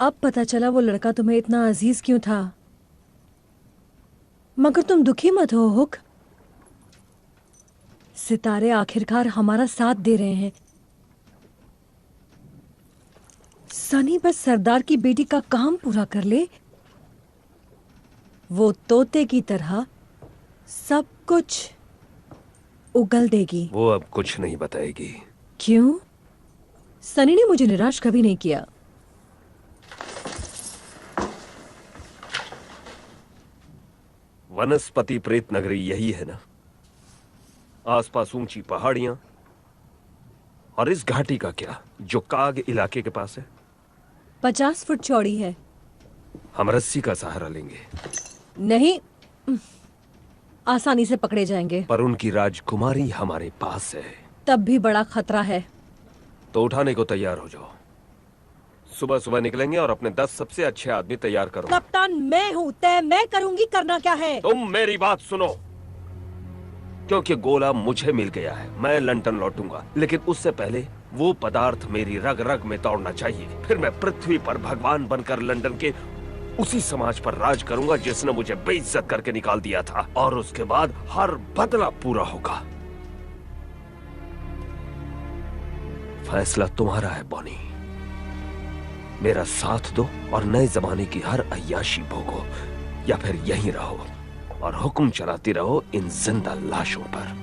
अब पता चला वो लड़का तुम्हें इतना अजीज क्यों था। मगर तुम दुखी मत हो हुक, सितारे आखिरकार हमारा साथ दे रहे हैं। सनी बस सरदार की बेटी का काम पूरा कर ले, वो तोते की तरह सब कुछ उगल देगी। वो अब कुछ नहीं बताएगी। क्यों? सनी ने मुझे निराश कभी नहीं किया। वनस्पति प्रेत नगरी यही है ना? आसपास ऊंची पहाड़ियां, और इस घाटी का क्या जो काग इलाके के पास है? 50 फुट चौड़ी है। हम रस्सी का सहारा लेंगे। नहीं, आसानी से पकड़े जाएंगे। पर उनकी राजकुमारी हमारे पास है। तब भी बड़ा खतरा है। तो उठाने को तैयार हो जाओ। सुबह सुबह निकलेंगे और अपने 10 सबसे अच्छे आदमी तैयार करो। कप्तान मैं हूँ, तय मैं करूंगी। करना क्या है? तुम मेरी बात सुनो, क्योंकि गोला मुझे मिल गया है। मैं लंदन लौटूंगा, लेकिन उससे पहले वो पदार्थ मेरी रग रग में दौड़ना चाहिए। फिर मैं पृथ्वी पर भगवान बनकर लंदन के उसी समाज पर राज करूंगा जिसने मुझे बेइज्जत करके निकाल दिया था, और उसके बाद हर बदला पूरा होगा। फैसला तुम्हारा है बॉनी। मेरा साथ दो और नए जमाने की हर अय्याशी भोगो, या फिर यहीं रहो और हुक्म चलाती रहो इन जिंदा लाशों पर।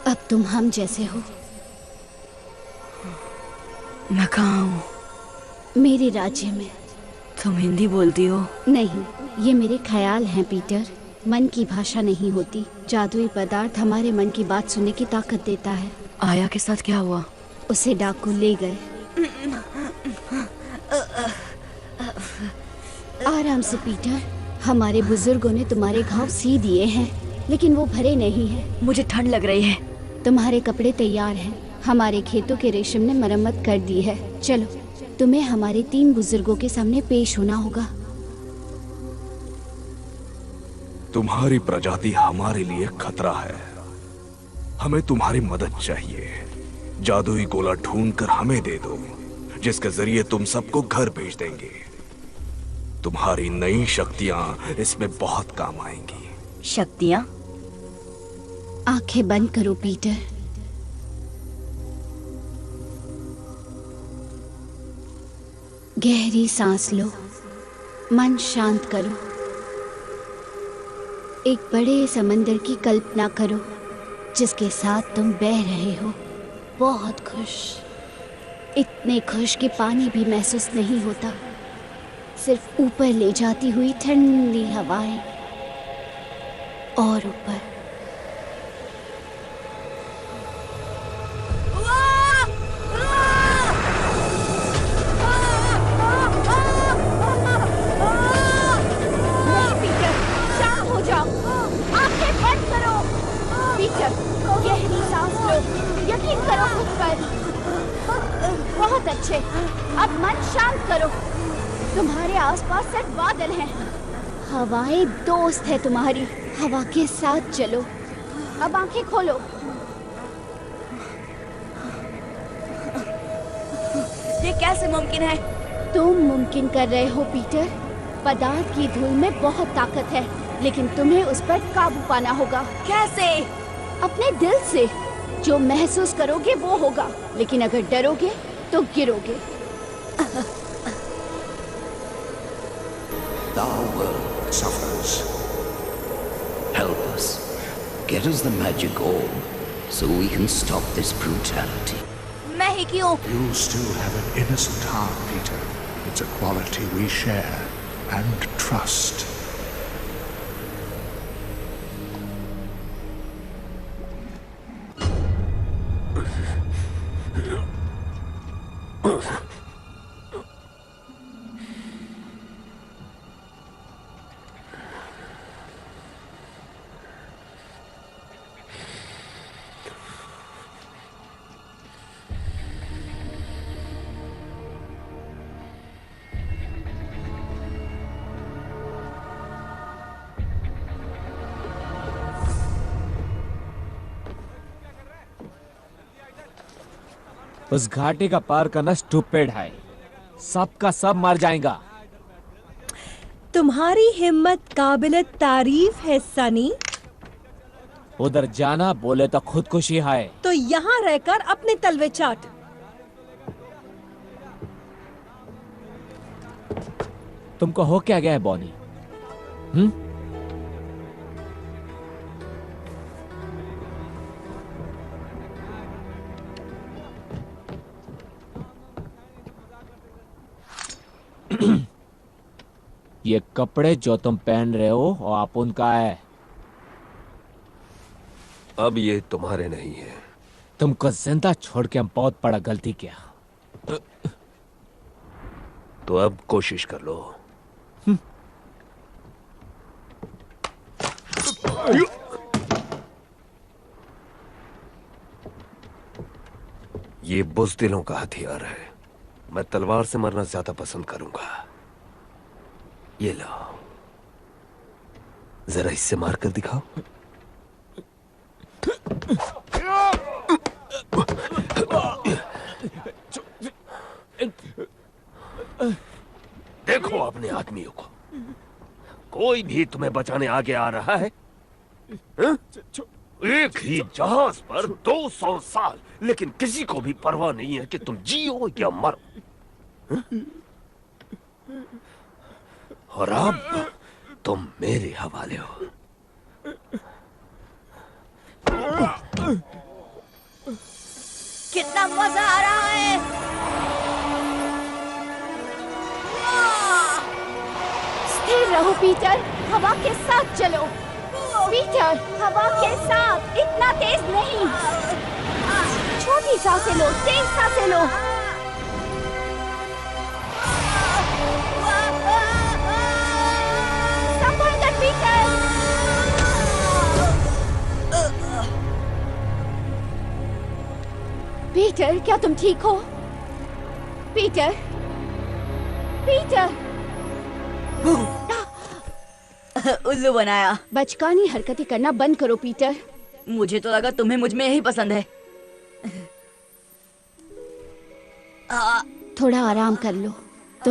अब तुम हम जैसे हो। मैं कहाँ हूँ? मेरे राज्य में। तुम हिंदी बोलती हो? नहीं, ये मेरे ख्याल हैं पीटर। मन की भाषा नहीं होती। जादुई पदार्थ हमारे मन की बात सुनने की ताकत देता है। आया के साथ क्या हुआ? उसे डाकू ले गए। आराम से पीटर, हमारे बुजुर्गों ने तुम्हारे घाव सी दिए हैं, लेकिन वो भरे नहीं हैं। मुझे ठंड लग रही है। तुम्हारे कपड़े तैयार हैं। हमारे खेतों के रेशम ने मरम्मत कर दी है। चलो, तुम्हें हमारे 3 बुजुर्गों के सामने पेश होना होगा। तुम्हारी प्रजाति हमारे लिए खतरा है। हमें तुम्हारी मदद चाहिए। जादुई गोला ढूंढकर हमें दे दो, जिसके जरिए तुम सबको घर भेज देंगे। तुम्हारी नई शक्तियां इसमें बहुत काम आएंगी। शक्तियां? आंखें बंद करो पीटर। गहरी सांस लो, मन शांत करो। एक बड़े समंदर की कल्पना करो जिसके साथ तुम बह रहे हो, बहुत खुश, इतने खुश कि पानी भी महसूस नहीं होता। सिर्फ ऊपर ले जाती हुई ठंडी हवाएं, और ऊपर। अच्छे। अब मन शांत करो। तुम्हारे आसपास सिर्फ बादल हैं। हवाएं दोस्त है तुम्हारी। हवा के साथ चलो। अब आंखें खोलो। ये कैसे मुमकिन है? तुम मुमकिन कर रहे हो पीटर। पदार्थ की धूल में बहुत ताकत है, लेकिन तुम्हें उस पर काबू पाना होगा। कैसे? अपने दिल से। जो महसूस करोगे वो होगा, लेकिन अगर डरोगे तो गिरोगे। The world suffers. Help us. Get us the magic orb so we can stop this brutality. मैं ही क्यों? You still have an innocent heart, Peter. It's a quality we share and trust. उस घाटी का पार करना स्टूपिड है। सबका सब मर जाएगा। तुम्हारी हिम्मत काबिल तारीफ है सनी। उधर जाना बोले तो खुदकुशी है। तो यहाँ रहकर अपने तलवे चाट। तुमको हो क्या गया है बॉनी? ये कपड़े जो तुम पहन रहे हो वो आप उनका है। अब ये तुम्हारे नहीं है। तुमको जिंदा छोड़ के हम बहुत बड़ा गलती किया। तो अब कोशिश कर लो। ये बुज़दिलों का हथियार है। मैं तलवार से मरना ज्यादा पसंद करूंगा। ये लो, जरा इससे मार कर दिखाओ। देखो अपने आदमियों को। कोई भी तुम्हें बचाने आगे आ रहा है? हा? एक ही जहाज पर 200 साल, लेकिन किसी को भी परवाह नहीं है कि तुम जियो या मरो। और अब तुम मेरे हवाले हो। कितना मजा आ रहा है। स्थिर रहो पीटर। हवा के साथ चलो। पीटर, हवा के साथ। इतना तेज नहीं। छोटी सांसें लो, तेज सांसें लो। संभल कर पीटर। पीटर, क्या तुम ठीक हो? Peter, Peter. उल्लू बनाया। बचकानी हरकतें करना बंद करो पीटर। मुझे तो लगा तुम्हें मुझ में यही पसंद है। थोड़ा आराम कर लो।